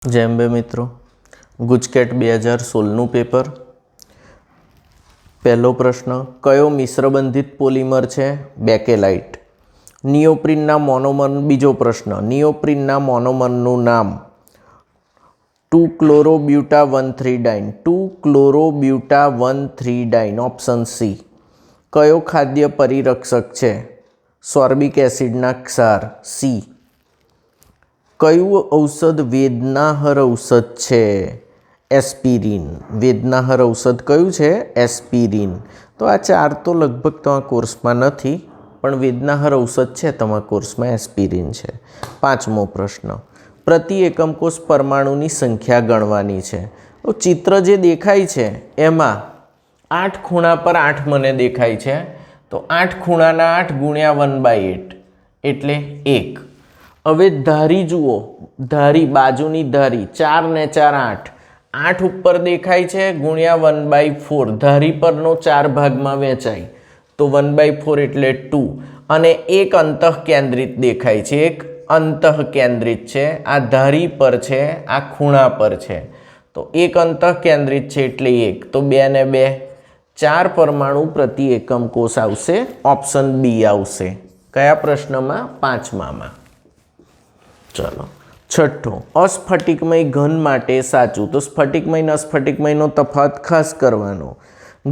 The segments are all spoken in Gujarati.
जय अंबे मित्रों, गुजकेट 2016 पेपर। पहलो प्रश्न, कयो मिश्रबंधित पॉलीमर है? बेकेलाइट। नियोप्रीनना मोनोमर। बीजो प्रश्न, नियोप्रीनना मोनोमरनु नाम 2-क्लोरोब्यूटा-1,3-डाइन। 2-क्लोरोब्यूटा-1,3-डाइन। Option C. कयो खाद्य परिरक्षक है? सोर्बिक एसिडना क्षार। सी। कયું औषध वेदनाहर औषध છે? એસ્પિરિન। વેદનાહર ઔષધ કયું છે? એસ્પિરિન। તો આ ચાર તો લગભગ તમારા કોર્સમાં નથી, પણ વેદનાહર ઔષધ છે તમારા કોર્સમાં એસ્પિરિન છે। પાંચમો પ્રશ્ન, પ્રતિ એકમ કોષ પરમાણુની સંખ્યા ગણવાની છે। તો ચિત્ર જે દેખાય છે એમાં 8 ખૂણા પર 8 મને દેખાય છે, તો 8 ખૂણાના 8 ગુણ્યા 1/8 એટલે 1। હવે ધારી જુઓ, ધારી બાજુની ધારી 4 ને 4 8, 8 ઉપર દેખાય છે ગુણ્યા 1/4, ધારી પરનો 4 ભાગમાં વહેંચાય તો 1/4 એટલે 2, અને એક અંતઃ કેન્દ્રિત દેખાય છે, એક અંતઃ કેન્દ્રિત છે, આ ધારી પર છે, આ ખૂણા પર છે, તો એક અંતઃ કેન્દ્રિત છે એટલે 1, તો 2 ને 2 4 પરમાણુ પ્રતિ એકમ કોષ આવશે। ઓપ્શન બી આવશે। કયા પ્રશ્નમાં? પાંચમામાં। चलो छठो, अस्फटिकमय घन माटे साचू। तो स्फटिकमय ने अस्फटिकमयनो तफावत खास करवानो।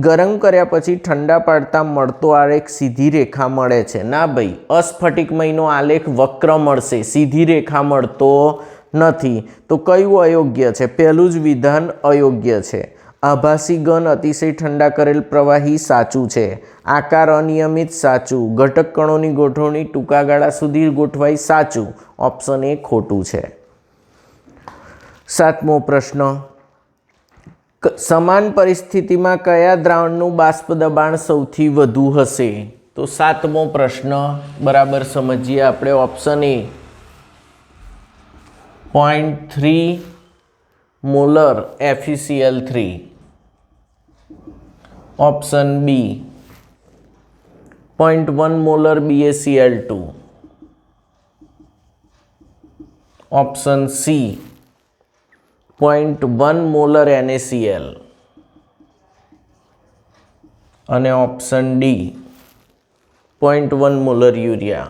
गरम कर्या पछी ठंडा पाडता मळतो आलेख सीधी रेखा मळे छे। ना भाई, अस्फटिकमयनो आलेख वक्र मळशे, सीधी रेखा मळतो नथी। तो कयुं अयोग्य छे? पहेलुं ज विधान अयोग्य छे। आभासी घन अतिशय ठंडा करेल प्रवाही साचू छे। आकार अनियमित साचू। घटक कणोनी गोठवणी टूंका गाळा सुधी गोठवाई साचू। ऑप्शन ए खोटू छे। सातमो प्रश्न, समान परिस्थिति में कया द्रावणनुं बाष्प दबाण सौथी वधु हशे? तो सातमो प्रश्न बराबर समझिए आपणे। Option A 0.3 molar FeCl3। Option B 0.1 molar BaCl2। Option C 0.1 molar NaCl। અને ऑप्शन डी 0.1 मोलर यूरिया।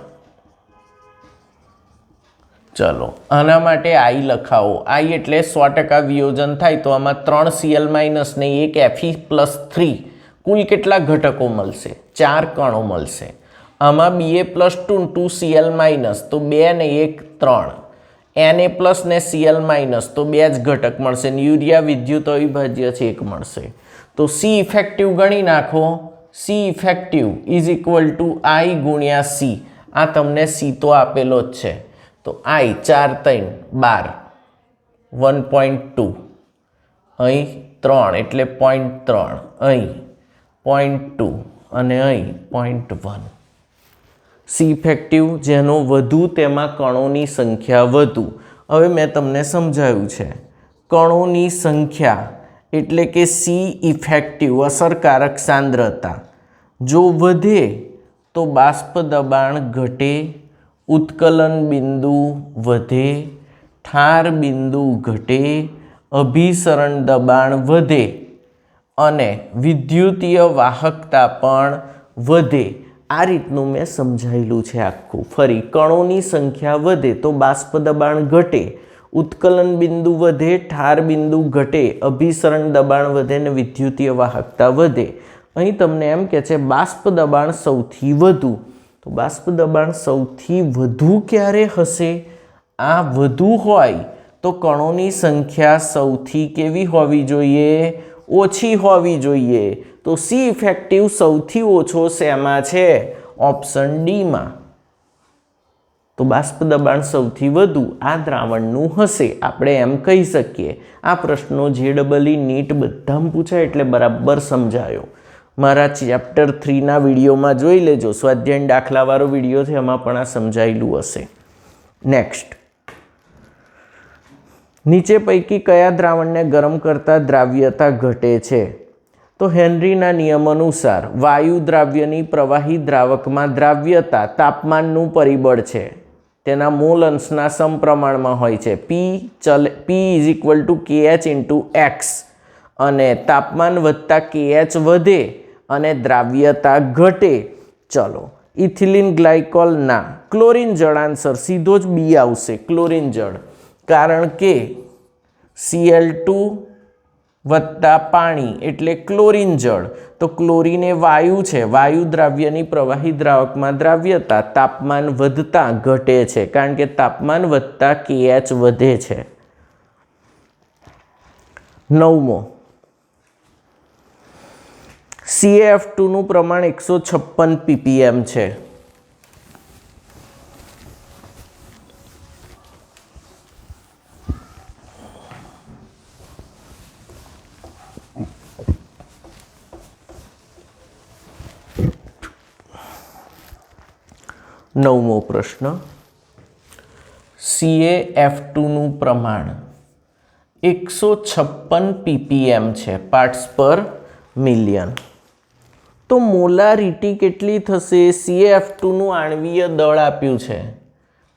चलो आना माटे आई लखाओ। आई एटले 100% वियोजन थाय तो आमां 3 Cl- ने 1 Fe+3 कुल केटला घटको मळशे? 4 कणो मळशे। आमां Ba+2 2 Cl- तो 2 ने 1 3, Na+ ने Cl- तो 2 ज घटक मळशे, यूरिया विद्युत अविभाज्य छे 1 मळशे। तो C इफेक्टिव गणी नाखो। C effective is equal to I गुण્યા C। आ तमने C तो आपेलो ज छे, तो I 4 3 12 1.2, अहीं 3 एटले 0.3, अहीं 0.2 અને અહીં 0.1। सी इफेक्टिव जेनो वधु तेमां कणोनी संख्या वधु। हवे मैं तमने समझाव्युं छे, कणोनी संख्या एटले के सी इफेक्टिव असरकारक सांद्रता जो वधे तो बाष्प दबाण घटे, उत्कलन बिंदु वधे, ठार बिंदु घटे, अभिसरण दबाण वधे अने विद्युतीय वाहकता पण वधे। आ रीतनु मैं समझायेलुं छे आखुं। फरी, कणोनी संख्या वधे तो बाष्प दबाण घटे, उत्कलन बिंदु वधे, ठार बिंदु घटे, अभिसरण दबाण वधे ने विद्युतीय वाहकता वधे। अहीं तमने एम कहे छे बाष्प दबाण सौथी वधु। तो बाष्प दबाण सौथी वधु क्यारे हशे? आ वधु होय तो कणोनी संख्या सौथी केवी होवी जोईए? ओछी होवी जोईए। तो सी इफेक्टिव सौथी ओछो शेमां छे? ऑप्शन डी मां। तो बाष्प दबाण सौथी वधु आ द्रावणनुं हशे, आपणे एम कही सकीए। आ प्रश्नो JEE नीट बधामां पूछाय एटले बराबर समजायो। मारा चेप्टर 3 ना विडियो में जोई लेजो, स्वाध्याय दाखलावाळो विडियो छे, एमां पण आ समजायेलुं हशे। नेक्स्ट, नीचे पैकी कया द्रावणने गरम करता द्राव्यता घटे छे? तो हेनरीना नियम अनुसार वायु द्राव्यनी प्रवाही द्रावकमां द्राव्यता तापमाननुं परिबळ छे, તેના મોલ અંશના સમપ્રમાણમાં હોય છે. P is equal to KH into X અને તાપમાન વધતા KH વધે અને દ્રાવ્યતા ઘટે. ચલો ઇથિલિન ગ્લાયકોલ ના. ક્લોરીન જળ આન્સર સીધો જ બી આવશે, ક્લોરીન જળ, કારણ કે Cl2 વત્તા પાણી એટલે ક્લોરીન જળ. તો ક્લોરીન એ વાયુ છે, વાયુ દ્રાવ્યની પ્રવાહી દ્રાવકમાં દ્રાવ્યતા તાપમાન વધતા ઘટે છે, કારણ કે તાપમાન વધતા KH વધે છે. 9મો, CaF2 નું પ્રમાણ 156 ppm છે. નવમો પ્રશ્ન, CaF2 નું પ્રમાણ 156 ppm છે, પાર્ટ્સ પર મિલિયન. તો મોલારિટી કેટલી થશે? CaF2 નું આણ્વીય દળ આપ્યું છે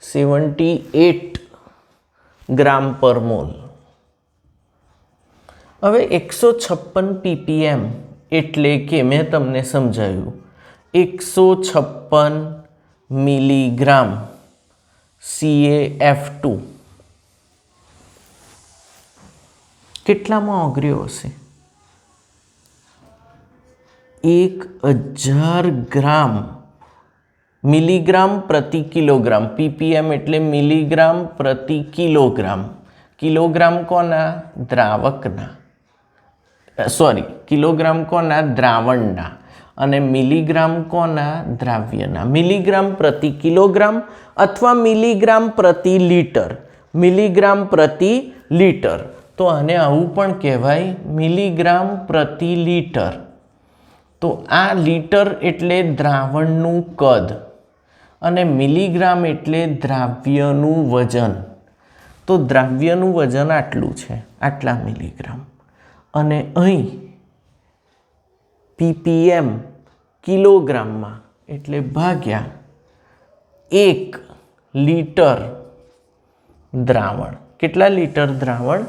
78 ગ્રામ પર મોલ. હવે 156 ppm એટલે કે મેં તમને સમજાવ્યું 156 મિલીગ્રામ CaF2 કેટલામાં ઓગળ્યો હશે? 1000 ગ્રામ. મિલીગ્રામ પ્રતિ કિલોગ્રામ, ppm એટલે મિલીગ્રામ પ્રતિ કિલોગ્રામ. કિલોગ્રામ કોના? દ્રાવકના, સોરી, કિલોગ્રામ કોના? દ્રાવણના. અને મિલીગ્રામ કોના? દ્રાવ્યના. મિલીગ્રામ પ્રતિ કિલોગ્રામ અથવા મિલીગ્રામ પ્રતિ લીટર. મિલીગ્રામ પ્રતિ લીટર. તો આને આવું પણ કહેવાય, મિલીગ્રામ પ્રતિ લીટર. તો આ લીટર એટલે દ્રાવણનું કદ અને મિલીગ્રામ એટલે દ્રાવ્યનું વજન. તો દ્રાવ્યનું વજન આટલું છે, આટલા મિલીગ્રામ. અને અહીં ppm કિલોગ્રામમાં એટલે ભાગ્યા 1 લીટર દ્રાવણ. કેટલા લીટર દ્રાવણ?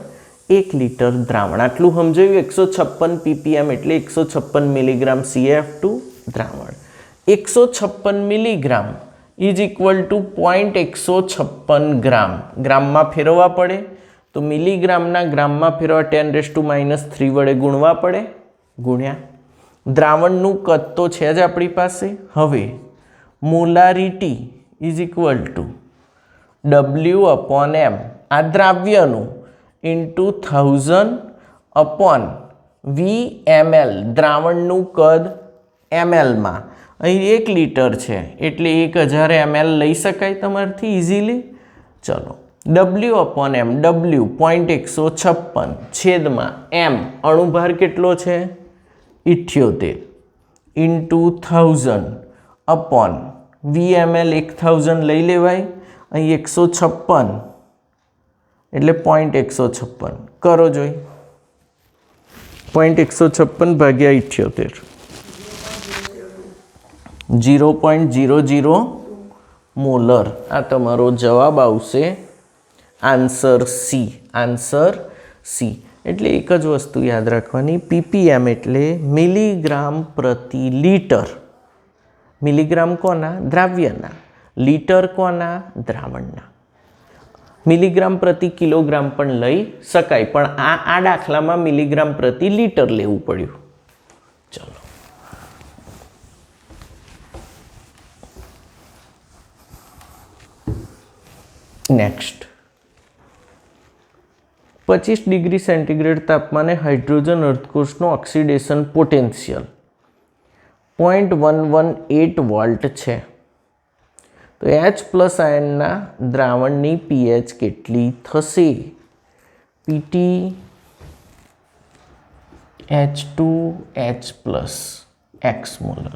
1 લીટર દ્રાવણ. આટલું સમજાયું. 156 ppm એટલે 156 મિલીગ્રામ CaF2 દ્રાવણ. 156 મિલીગ્રામ ઇઝ ઇક્વલ ટુ 0.156 ગ્રામ. ગ્રામમાં ફેરવવા પડે તો મિલીગ્રામના ગ્રામમાં ફેરવવા 10⁻³ વડે ગુણવા પડે, ગુણ્યા. દ્રાવણનું કદ તો છે જ આપણી પાસે. હવે molarity is equal to W/m, આ દ્રાવ્યનું, ઇન્ટુ 1000 અપોન VmL, દ્રાવણનું કદ mlમાં. અહીં 1 લીટર છે એટલે 1000 ml લઈ શકાય તમારાથી ઇઝીલી. ચલો W/m, W 0.156 છેદમાં m, અણુભાર કેટલો છે? 78, ઇન્ટુ 1000 અપોન VmL 1000 લઈ લેવાય. અહીં 156 એટલે 0.156 કરો જોઈ. 0.156 ભાગ્યા 78, 0.00 મોલર. આ તમારો જવાબ આવશે. Answer C. Answer C. એટલે એક જ વસ્તુ યાદ રાખવાની, ppm એટલે મિલીગ્રામ પ્રતિ લીટર. મિલીગ્રામ કોના? દ્રાવ્યના. લીટર કોના? દ્રાવણના. મિલીગ્રામ પ્રતિ કિલોગ્રામ પણ લઈ શકાય, પણ આ દાખલામાં મિલીગ્રામ પ્રતિ લીટર લેવું પડ્યું. ચલો નેક્સ્ટ. 25 ડિગ્રી સેન્ટીગ્રેડ તાપમાને હાઇડ્રોજન અર્ધકોષનો ઓક્સિડેશન પોટેન્શિયલ 0.118 વોલ્ટ છે. તો H+ આયનના દ્રાવણની pH કેટલી થશે? PT H2H+ x molar.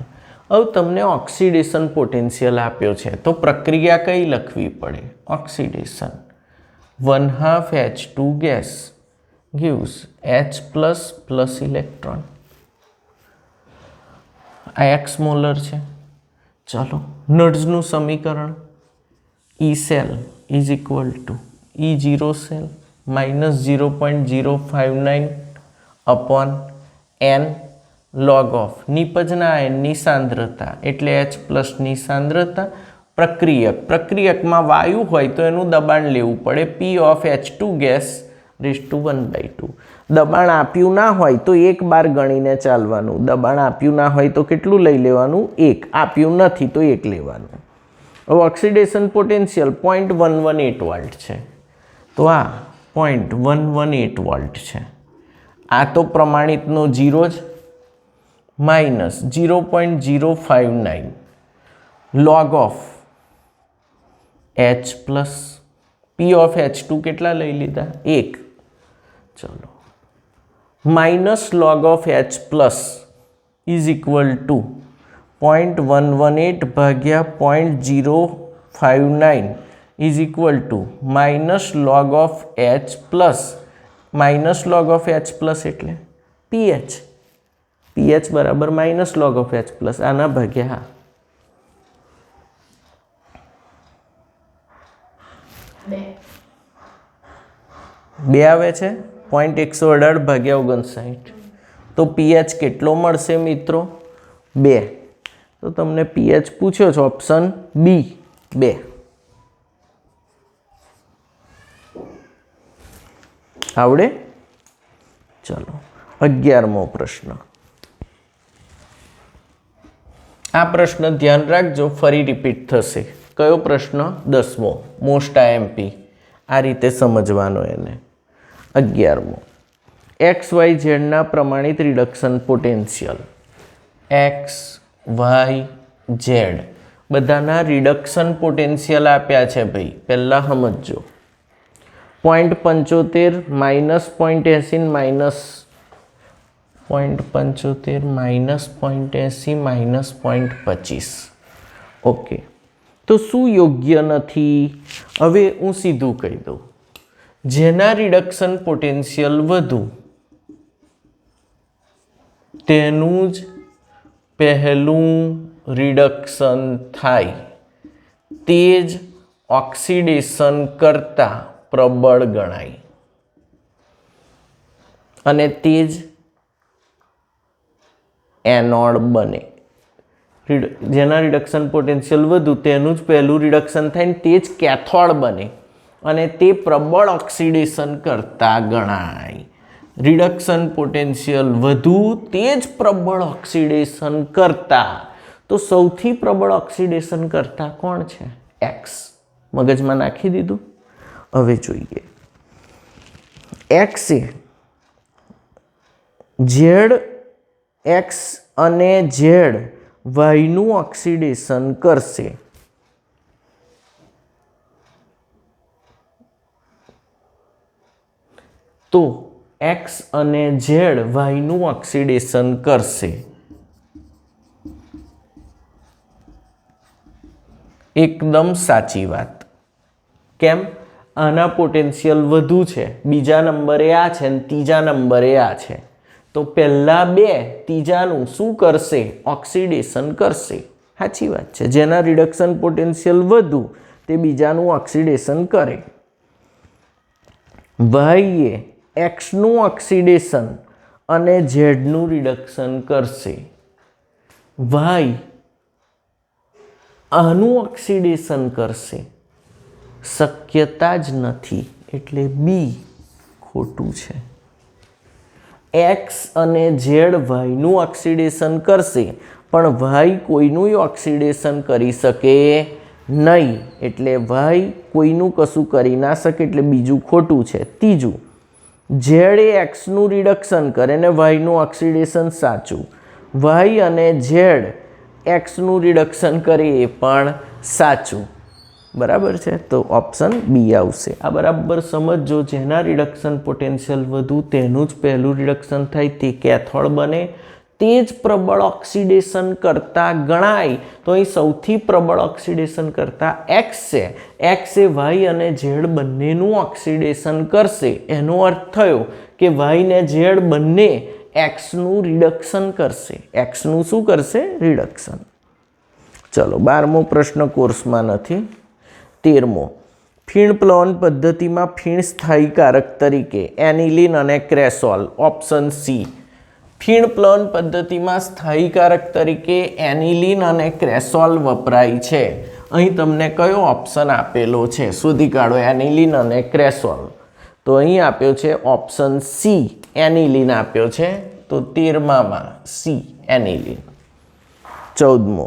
હવે તમને ઓક્સિડેશન પોટેન્શિયલ આપ્યો છે તો પ્રક્રિયા કઈ લખવી પડે? Oxidation. 1/2 H2 gas gives H++ electron. આ x મોલર છે. ચાલો નટ્સનું સમીકરણ E cell is equal to E0 cell minus 0.059 upon n log of નિપજના આયનની સાંદ્રતા એટલે H પ્લસ ની સાંદ્રતા પ્રક્રિયકમાં વાયુ હોય તો એનું દબાણ લેવું પડે P of H2 gas raise to 1/2 દબાણ આપ્યું ના હોય તો એક બાર ગણીને ચાલવાનું દબાણ આપ્યું ના હોય તો કેટલું લઈ લેવાનું એક આપ્યું નથી તો એક લેવાનું હવે ઓક્સિડેશન પોટેન્શિયલ 0.118 વોલ્ટ છે તો આ 0.118 વોલ્ટ છે આ તો પ્રમાણિતનો 0 જ minus 0.059 log of H plus P of H2 કેટલા લઈ લીધા એક ચલો minus log of H plus is equal to 0.118 ભાગ્યા 0.059 is equal to minus log of H plus minus log of H plus એટલે PH PH બરાબર minus log of H plus આના ભાગ્યા બે આવે છે 0.118 ભાગ્યા 59 તો પીએચ કેટલો મળશે મિત્રો 2 તો તમને પીએચ પૂછ્યો છે ઓપ્શન બી 2 આવડે ચલો 11મો પ્રશ્ન આ પ્રશ્ન ધ્યાન રાખજો ફરી રિપીટ થશે કયો પ્રશ્ન 10મો મોસ્ટ આઈએમપી આ રીતે સમજવાનો એને 11મો એક્સ વાય ઝેડના પ્રમાણિત reduction potential X Y Z બધાના રિડક્શન પોટેન્શિયલ આપ્યા છે ભાઈ પહેલાં સમજો 0.75 minus 0.80 minus 0.75 minus 0.80 minus 0.25 okay તો શું યોગ્ય નથી હવે હું સીધું કહી દઉં જેના રિડક્શન પોટેન્શિયલ વધુ તેનું જ પહેલું રિડક્શન થાય તે જ ઓક્સિડેશન કરતાં પ્રબળ ગણાય અને તે જ એનોડ બને જેના રિડક્શન પોટેન્શિયલ વધુ તેનું જ પહેલું રિડક્શન થાય ને તે જ કેથોડ બને અને તે પ્રબળ ઓક્સિડેશન કરતાં ગણાય રિડક્શન પોટેન્શિયલ વધુ તે જ પ્રબળ ઓક્સિડેશન કરતાં તો સૌથી પ્રબળ ઓક્સિડેશન કરતાં કોણ છે એક્સ મગજમાં નાખી દીધું હવે જોઈએ એક્સ એ ઝેડ એક્સ અને ઝેડ વાયનું ઓક્સિડેશન કરશે તો એક્સ અને ઝેડ વાયનું ઓક્સિડેશન કરશે એકદમ સાચી વાત કેમ આના પોટેન્શિયલ વધુ છે બીજા નંબરે આ છે અને ત્રીજા નંબરે આ છે તો પહેલાં બે ત્રીજાનું શું કરશે ઓક્સિડેશન કરશે સાચી વાત છે જેના રિડક્શન પોટેન્શિયલ વધુ તે બીજાનું ઓક્સિડેશન કરે વાય એ એક્સનું ઓક્સિડેશન અને ઝેડનું રિડક્શન કરશે વાય આનું ઓક્સિડેશન કરશે શક્યતા જ નથી એટલે બી ખોટું છે એક્સ અને ઝેડ વાયનું ઓક્સિડેશન કરશે પણ વાય કોઈનું ઓક્સિડેશન કરી શકે નહીં એટલે વાય કોઈનું કશું કરી ના શકે એટલે બીજું ખોટું છે ત્રીજું ઝેડ એ એક્સનું રિડક્શન કરે ને વાયનું ઓક્સિડેશન સાચું વાય અને ઝેડ એક્સનું રિડક્શન કરે એ પણ સાચું બરાબર છે તો ઓપ્શન બી આવશે આ બરાબર સમજો જેના રિડક્શન પોટેન્શિયલ વધુ તેનું જ પહેલું રિડક્શન થાય તે કેથોડ બને તે જ પ્રબળ ઓક્સિડેશન કરતાં ગણાય તો અહીં સૌથી પ્રબળ ઓક્સિડેશન કરતાં એક્સ છે એક્સ એ વાય અને ઝેડ બંનેનું ઓક્સિડેશન કરશે એનો અર્થ થયો કે વાય ને ઝેડ બંને એક્સનું રિડક્શન કરશે એક્સનું શું કરશે રિડક્શન ચલો 12મો પ્રશ્ન કોર્સમાં નથી 13મો, ફીણ પ્લવન પદ્ધતિમાં ફીણ સ્થાયીકારક તરીકે એનિલિન અને ક્રેસોલ. Option C. ફીણ પ્લવન પદ્ધતિમાં સ્થાયીકારક તરીકે એનિલિન અને ક્રેસોલ વપરાય છે. અહીં તમને કયો ઓપ્શન આપેલો છે શોધી કાઢો. એનિલિન અને ક્રેસોલ. તો અહીં આપ્યો છે ઓપ્શન સી, એનિલિન આપ્યો છે. તો 13માં સી, એનિલિન. 14મો,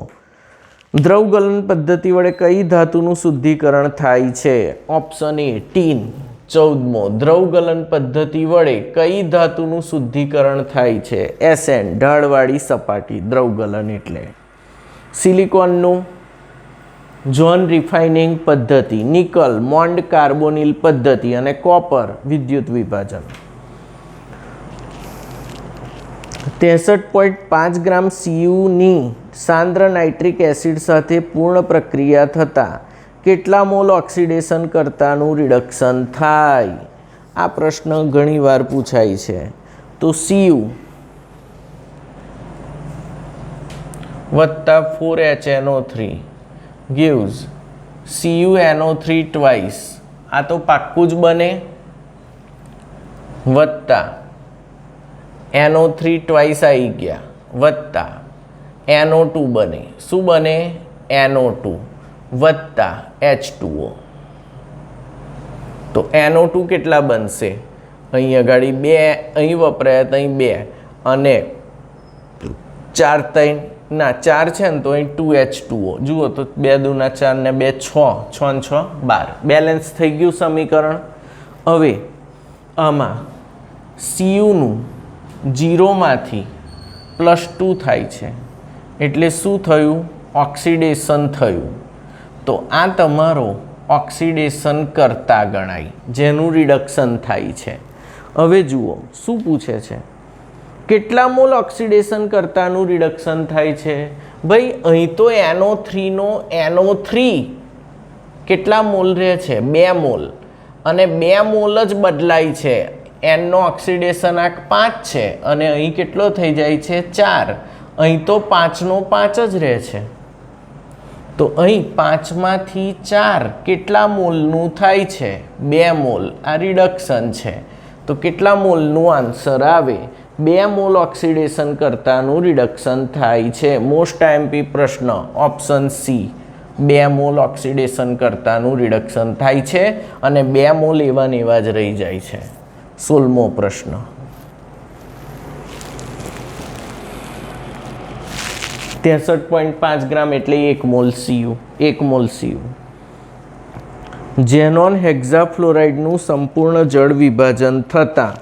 દ્રવ ગલન પદ્ધતિ વડે કઈ ધાતુનું શુદ્ધિકરણ થાય છે? Option A, tin. 14મો, દ્રવ ગલન પદ્ધતિ વડે કઈ ધાતુનું શુદ્ધિકરણ થાય છે? એસએન, ઢાળવાળી સપાટી. દ્રવ ગલન એટલે સિલિકોનનું ઝોન રિફાઇનિંગ પદ્ધતિ, નિકલ મોન્ડ કાર્બોનિલ પદ્ધતિ અને કોપર વિદ્યુત વિભાજન. 63.5 ગ્રામ Cuની સાંદ્ર નાઇટ્રિક એસિડ સાથે પૂર્ણ પ્રક્રિયા થતાં કેટલા મોલ ઓક્સિડેશન કરતાનું રિડક્શન થાય? આ પ્રશ્ન ઘણીવાર પૂછાય છે. તો Cu વત્તા 4HNO3 gives CuNO3 twice. આ તો પાક્કું જ બને. વત્તા NO3 twice આવી ગયા, વત્તા NO2 બને. શું બને? NO2 વત્તા H2O. તો NO2 કેટલા બનશે? અહીં આગળ 2 અહીં વપરાયા તો અહીં 2 અને 4 3 ના 4 છે ને તો અહીં 2H2O. જુઓ તો 2 દુના 4 ને 2 6, 6 ને 6 12. બેલેન્સ થઈ ગયું સમીકરણ. હવે આમાં Cuનું 0માંથી +2 થાય છે એટલે શું થયું? ઓક્સિડેશન થયું. તો આ તમારો ઓક્સિડેશન કરતા ગણાય, જેનું રિડક્શન થાય છે. હવે જુઓ શું પૂછે છે, કેટલા મોલ ઓક્સિડેશન કરતાનું રિડક્શન થાય છે? ભાઈ અહીં તો NO3નો NO3 કેટલા મોલ રહે છે? 2 મોલ. અને 2 મોલ જ બદલાય છે. એનનો ઓક્સિડેશનાંક 5 છે અને અહીં કેટલો થઈ જાય છે? 4. અહીં તો 5નો 5 જ રહે છે. તો અહીં 5માંથી 4 કેટલા મોલનું થાય છે? 2 મોલ. આ રિડક્શન છે. તો કેટલા મોલનું આન્સર આવે? 2 મોલ ઓક્સિડેશન કરતાનું રિડક્શન થાય છે. મોસ્ટ આઈએમપી પ્રશ્ન ઓપ્શન સી, 2 મોલ ઓક્સિડેશન કરતાનું રિડક્શન થાય છે અને 2 મોલ એવા ને એવા જ રહી જાય છે. 16મો પ્રશ્ન, $63.5 ગ્રામ એટલે 1 mole Cu. 1 mole Cu. Xenon હેક્ઝાફ્લોરાઇડનું સંપૂર્ણ જળ વિભાજન થતાં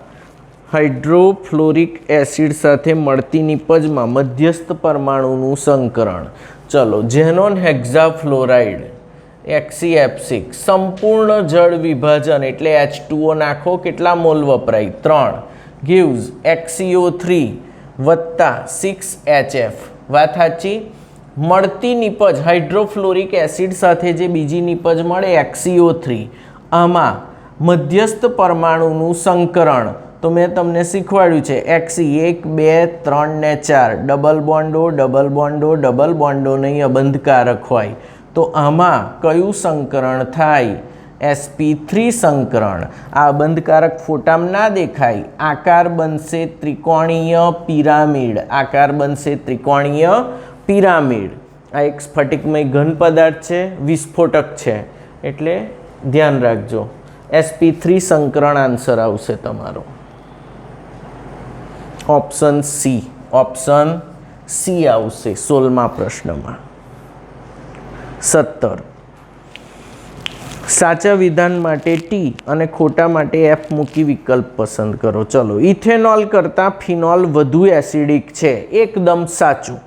હાઇડ્રોફ્લોરિક એસિડ સાથે મળતી નિપજમાં મધ્યસ્થ પરમાણુનું સંકરણ. ચલો, ઝેનોન હેક્ઝાફ્લોરાઇડ HCF6 સંપૂર્ણ જળ વિભાજન એટલે H2O નાખો. કેટલા મોલ વપરાય? 3. gives XCO3 વત્તા 6HF. વાત સાચી. મળતી નિપજ હાઇડ્રોફ્લોરિક એસિડ સાથે જે બીજી નિપજ મળે XCO3, આમાં મધ્યસ્થ પરમાણુનું સંકરણ તો મેં તમને શીખવાડ્યું છે. XE 1 2 3 ને 4 ડબલ બોન્ડો ડબલ બોન્ડો ડબલ બોન્ડો નહીં અબંધકારક હોય. તો આમાં કયું સંકરણ થાય? sp3 સંકરણ. આ બંધકારક ફોટામાં ના દેખાય. આકાર બનશે ત્રિકોણીય પિરામિડ. આકાર બનશે ત્રિકોણીય પિરામિડ. આ એક સ્ફટિકમય ઘન પદાર્થ છે, વિસ્ફોટક છે, એટલે ધ્યાન રાખજો. sp3 સંકરણ આન્સર આવશે તમારો. Option C. ઓપ્શન સી આવશે 16મા પ્રશ્નમાં. 17. સાચા વિધાન માટે ટી અને ખોટા માટે F મૂકી વિકલ્પ પસંદ કરો. ચલો, ઇથેનોલ કરતાં ફિનોલ વધુ એસિડિક છે. એકદમ સાચું.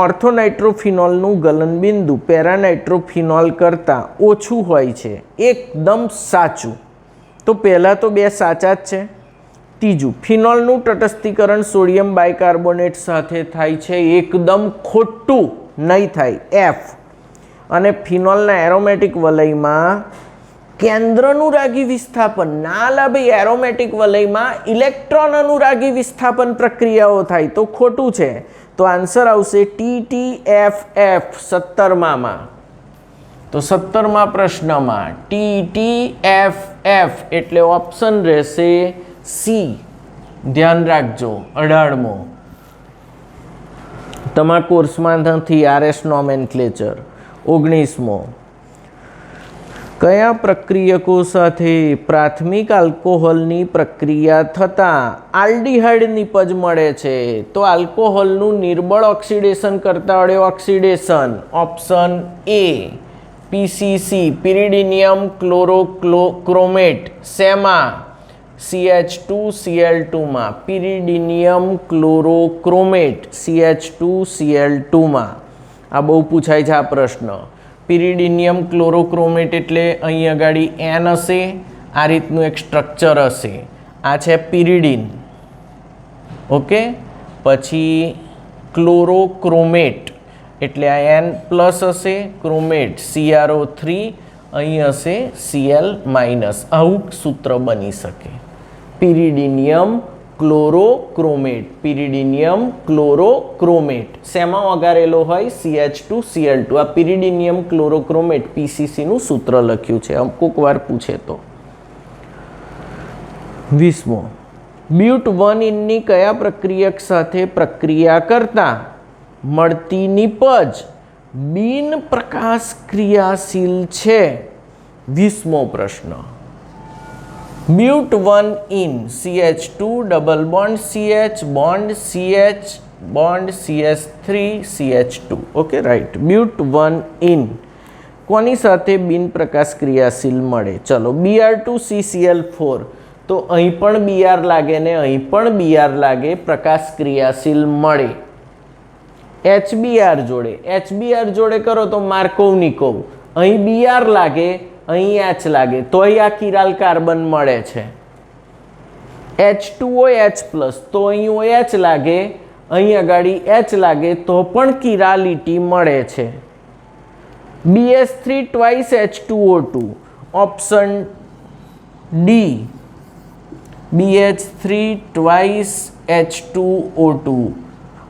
ઓર્થોનાઇટ્રોફિનોલનું ગલનબિંદુ પેરાનાઇટ્રોફિનોલ કરતાં ઓછું હોય છે. એકદમ સાચું. તો પહેલાં તો 2 સાચા જ છે. ત્રીજું, ફિનોલનું તટસ્થીકરણ સોડિયમ બાયકાર્બોનેટ સાથે થાય છે. એકદમ ખોટું, નહીં થાય. F. અને ફિનોલના એરોમેટિક વલયમાં કેન્દ્ર અનુરાગી વિસ્થાપન ના લાભે. એરોમેટિક વલયમાં ઇલેક્ટ્રોન અનુરાગી વિસ્થાપન પ્રક્રિયાઓ થાય તો ખોટું છે. તો આન્સર આવશે TTFF 17માં. તો 17મા પ્રશ્નમાં TTFF એટલે ઓપ્શન રહેશે સી. ધ્યાન રાખજો. 18મો તમારા કોર્સમાં નથી RS નોમેનક્લેચર. 19મો કયા પ્રક્રિયકો સાથે પ્રાથમિક આલ્કોહોલની પ્રક્રિયા થતાં આલ્ડીહાઇડ નિપજ મળે છે? તો આલ્કોહોલનું નિર્બળ ઓક્સિડેશન કરતા વડે ઓક્સિડેશન. Option A PCC પિરિડિનિયમ ક્લોરોક્રોમેટ. શેમાં? CH2Cl2 માં. પિરિડિનિયમ ક્લોરોક્રોમેટ CH2Cl2 માં. આ બહુ પૂછાય છે આ પ્રશ્ન. પિરિડિનિયમ ક્લોરોક્રોમેટ એટલે અહીં આગળ N હશે, આ રીતનું એક સ્ટ્રક્ચર હશે. આ છે પિરિડિન. ઓકે, પછી ક્લોરોક્રોમેટ એટલે આ N પ્લસ હશે, ક્રોમેટ CrO3, અહીં હશે Cl માઇનસ. આવું સૂત્ર બની શકે. પિરિડિનિયમ ક્લોરોક્રોમેટ. પિરિડિનિયમ ક્લોરોક્રોમેટ શેમાં ઓગારેલો હોય? CH2Cl2. આ પિરિડિનિયમ ક્લોરોક્રોમેટ PCC નું સૂત્ર લખ્યું છે. કોક વાર પૂછે તો. 20મો બ્યુટ 1-ઇનની કયા પ્રક્રિયક સાથે પ્રક્રિયા કરતા મળતી નિપજ બિન પ્રકાશ ક્રિયાશીલ છે? 20મો પ્રશ્ન. બ્યુટ 1-ઇન CH2 double bond CH bond CH bond CH3 CH2. Okay, right. But 1-ઇન કોની સાથે બિન પ્રકાશ ક્રિયાશીલ મળે? ચલો, Br2CCl4. તો અહીં પણ Br લાગે ને અહીં પણ Br લાગે, પ્રકાશ ક્રિયાશીલ મળે. HBr જોડે કરો તો માર્કોવનિકોવ. અહીં Br લાગે, અહીં H લાગે, તોય આ કિરાલ કાર્બન મળે છે. H2OH+, તો અહીં OH લાગે, અહીં આગળ H લાગે, તો પણ કિરાલિટી મળે છે. BH3 twice H2O2. Option D. BH3 twice H2O2.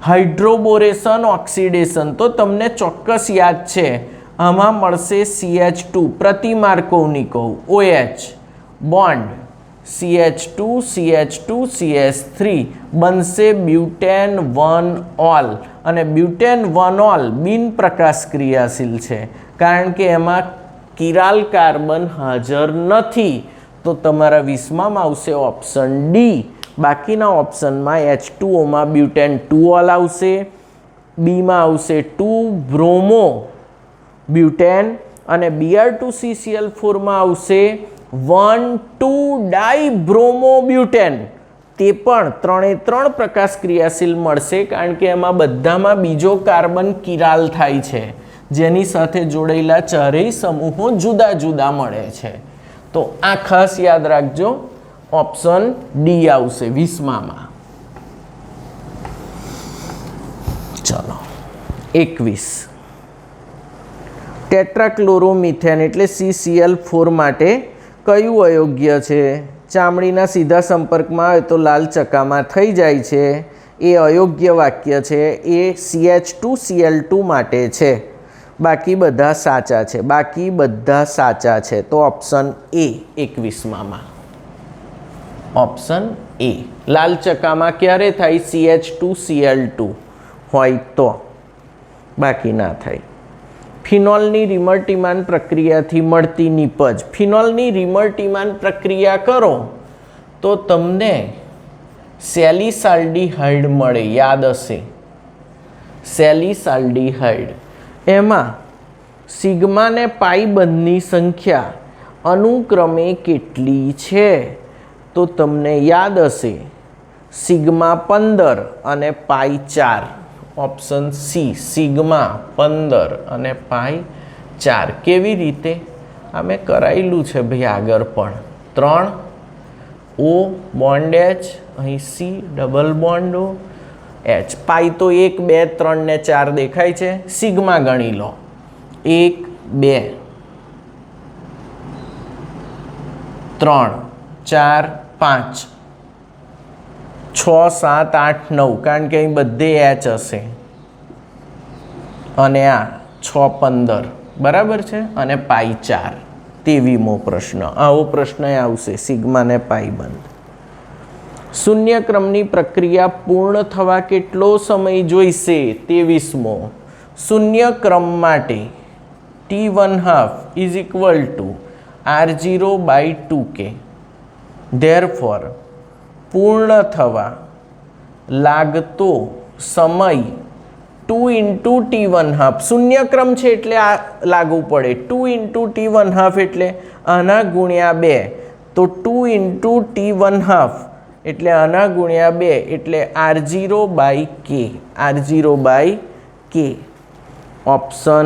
Hydroboration oxidation તો તમને ચોક્કસ યાદ છે. આમાં મળશે CH2 પ્રતિ માર્કોવનિકોવ. OH bond CH2 CH2 CH3 બનશે બ્યુટેન 1-ઓલ. અને બ્યુટેન 1-ઓલ બિન પ્રકાશ ક્રિયાશીલ છે કારણ કે એમાં કિરાલ કાર્બન હાજર નથી. તો તમારા 20માં આવશે ઓપ્શન ડી. બાકીના ઓપ્શનમાં H2Oમાં બ્યુટેન 2-ઓલ આવશે, બીમાં આવશે 2-બ્રોમો બ્યુટેન અને Br2CCl4માં આવશે 1,2-ડાઇબ્રોમો બ્યુટેન. તે પણ 3 પ્રકાશ ક્રિયાશીલ મળશે કારણ કે એમાં બધામાં બીજો કાર્બન કિરાલ થાય છે, જેની સાથે જોડાયેલા ચારેય સમૂહો જુદા જુદા મળે છે. તો આ ખાસ યાદ રાખજો. ઓપ્શન ડી આવશે 20માં. ચલો, 21. ટેટ્રાક્લોરોમિથેન એટલે CCl4 માટે કયું અયોગ્ય છે? ચામડીના સીધા સંપર્કમાં આવે તો લાલ ચકામાં થઈ જાય છે, એ અયોગ્ય વાક્ય છે. એ CH2Cl2 માટે છે. બાકી બધા સાચા છે. તો ઓપ્શન એ 21માં. Option A. લાલ ચકામાં ક્યારે થાય? CH2Cl2 હોય તો, બાકી ના થાય. ફિનોલની રિમર્ટીમાન પ્રક્રિયાથી મળતી નિપજ. ફિનોલની રિમર્ટીમાન પ્રક્રિયા કરો તો તમને સેલિસાલ્ડીહાઇડ મળે. યાદ હશે, સેલિસાલ્ડીહાઇડ. એમાં સિગ્મા ને પાઈ બંધની સંખ્યા અનુક્રમે કેટલી છે? તો તમને યાદ હશે, સિગ્મા 15 અને પાઈ 4. ઓપ્શન સી, સિગ્મા 15 અને પાઈ 4. કેવી રીતે? આ મેં કરાયેલું છે ભાઈ આગળ પણ. 3 O બોન્ડ H, અહીં C double bond O H. પાઈ તો 1 2 3 ને 4 દેખાય છે. સિગ્મા ગણી લો. 1 2 3 4 5 6 7 8 9, કારણ કે અહીં બધે H હશે. અને આ 6 15 बराबर है। अने पाई 4 23मो प्रश्न आवो प्रश्न आवशे सिग्मा ने पाई बंध। शून्य क्रमनी प्रक्रिया पूर्ण थवा केटलो समय जोईशे 23मो शून्य क्रम माटे t1/2 is equal to r0/2k। Therefore पूर्ण थवा लागतो समय 2 × t1/2 शून्य क्रम है एटले आ लागू पड़े 2 × t1/2 एटले आना गुण्या 2 तो 2 × t1/2 एटले आना गुण्या 2 एटले r0/k r0/k। ऑप्शन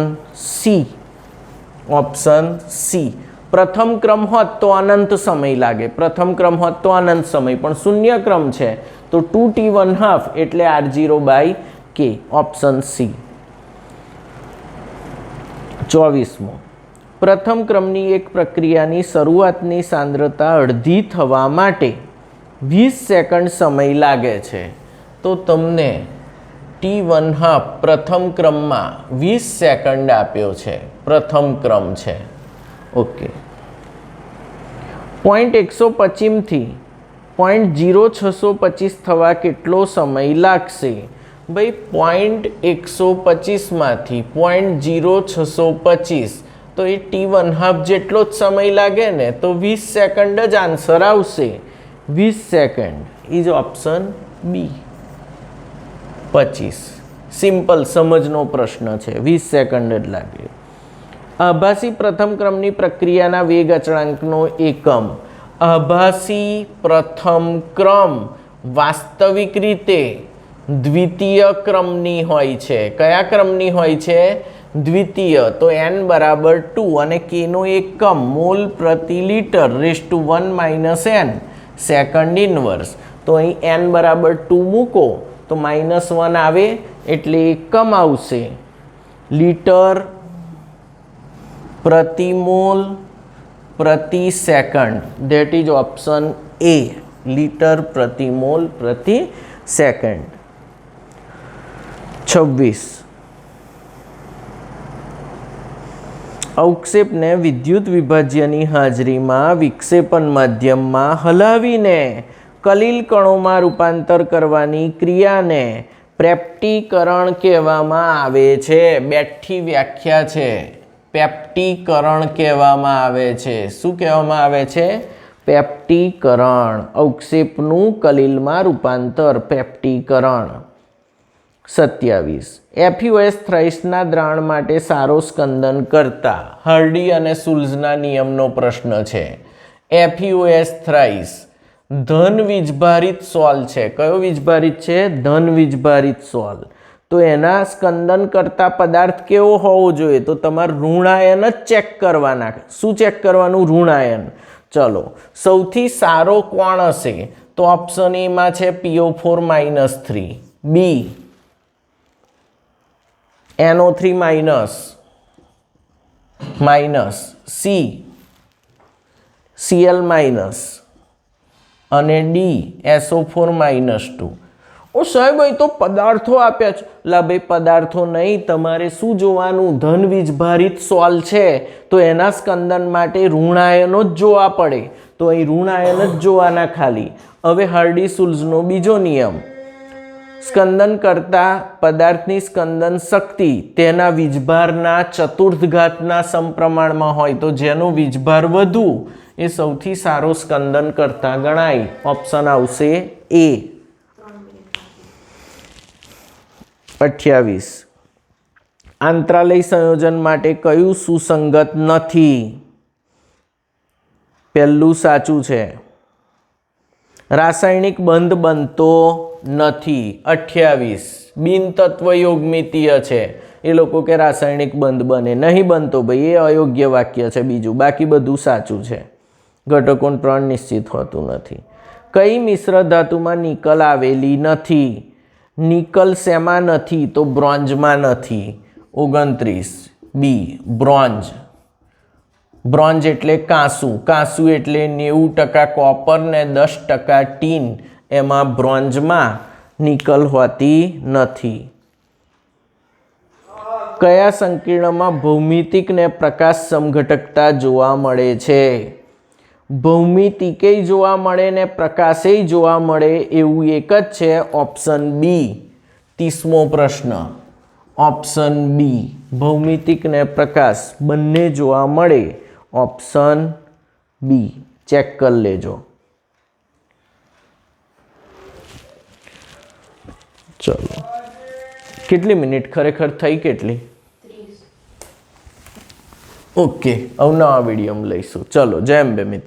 सी प्रथम क्रम होत तो अनंत समय लागे प्रथम क्रम होत तो अनंत समय पण शून्य क्रम है तो 2 t1/2 एटले r0/k। Option C. 24मो प्रथम क्रमनी एक प्रक्रियानी शरूआतनी सांद्रता अर्धी थवा माटे 20 सेकंड समय लागे छे तो तमने t1/2 प्रथम क्रम में 20 सेकंड आप्यो छे प्रथम क्रम है। ओके पॉइंट 125 थी पॉइंट 0625 थवा केटलो समय लागशे भाई पॉइंट 125 में पॉइंट 0625 तो ये t1/2 जेटलो ज समय लागे ने तो 20 सेकंड ज आंसर आवशे 20 second is option B. 25 simple समझनो प्रश्न है 20 सेकंड ज लागे। आभासी प्रथम क्रमनी प्रक्रियाना वेग अचळांकनो एकम आभासी प्रथम क्रम वास्तविक रीते द्वितीय क्रमनी होय छे। कया क्रमनी होय छे? द्वितीय। तो n बराबर 2 अने k नो एकम मोल प्रति लीटर ⁻1 - n सेकंड इनवर्स। तो अहीं n बराबर 2 मूको तो -1 आवे एटले एकम आवशे लीटर प्रति मोल प्रति second. That is option A litre प्रति मोल प्रति सेकंड। 26 अवक्षेप ने विद्युत विभाज्यनी हाजरी में विक्षेपण माध्यम में हलावीने कलील कणों में रूपांतर करवानी क्रिया ने प्रेप्टीकरण कहेवामां आवे छे। बेठी व्याख्या छे पेप्टीकरण कहेवामां आवे छे। शुं कहेवामां आवे छे? पेप्टीकरण। अवक्षेपनुं कलीलमां रूपांतर पेप्टीकरण। 27 FUS थ्राइसना द्रावण माटे सारो स्कंदन करता हार्डी अने शुल्ज़ना नियमनो प्रश्न छे। FUS थ्राइस धन वीजभारित सोल छे। कयो वीजभारित छे? धन वीजभारित सोल। तो एना स्कंदन करता पदार्थ केवो होवो जोईए? तो तमारे ऋणायन ज चेक करवाना। शुं चेक करवानुं? ऋणायन। चलो सौथी सारो कोण हशे? तो ऑप्शन ए मां छे PO4 - 3, बी NO3 माइनस, सी Cl माइनस અને ડી SO4 -2। ओ साहेब અહીં તો પદાર્થો આપ્યા છે। લા ભાઈ પદાર્થો નહીં, તમારે શું જોવાનું? ધન વીજભારિત સોલ છે તો એના સ્કંદન માટે ઋણાયનો જ જોવા પડે। તો અહીં ઋણાયન જ જોવાના ખાલી। હવે હાર્ડી શુલ્ઝનો બીજો નિયમ, સ્કંદન કરતા પદાર્થની સ્કંદન શક્તિ તેના વીજભારના ચતુર્થઘાતના સમપ્રમાણમાં હોય તો જેનો વીજભાર વધુ એ સૌથી સારો સ્કંદન કરતા ગણાય। ઓપ્શન આવશે એ। 28 આંતરાલય સંયોજન માટે કયું સુસંગત નથી? પહેલું સાચું છે, રાસાયણિક બંધ બનતો નથી। 28 બિન તત્વયોગમિતીય છે। એ લોકો કે રાસાયણિક બંધ બને નહીં બનતો, ભાઈ એ અયોગ્ય વાક્ય છે બીજું। બાકી બધું સાચું છે। ઘટકોનું ત્રણ નિશ્ચિત હોતું નથી। કઈ મિશ્ર ધાતુમાં નિકલ આવેલી નથી? નિકલ શેમાં નથી? તો બ્રોન્ઝમાં નથી। 29 બી બ્રોન્ઝ। બ્રોન્ઝ એટલે કાંસુ, કાંસુ એટલે 90% કોપર ને 10% ટીન। એમાં બ્રોન્ઝમાં નિકલ હોતી નથી। કયા સંકીર્ણમાં ભૌમિતિક ને પ્રકાશ સમઘટકતા જોવા મળે છે? ભૌમિતિકેય જોવા મળે ને પ્રકાશેય જોવા મળે એવું એક જ છે, ઓપ્શન બી. 30મો પ્રશ્ન, ઓપ્શન બી. ભૌમિતિક ને પ્રકાશ બંને જોવા મળે, ઓપ્શન બી. ચેક કરી લેજો. ચલો, કેટલી મિનિટ ખરેખર થઈ? કેટલી? ઓકે, હવે નવા વિડીયોમાં લઈશું. ચલો, જય અંબે મિત્રો.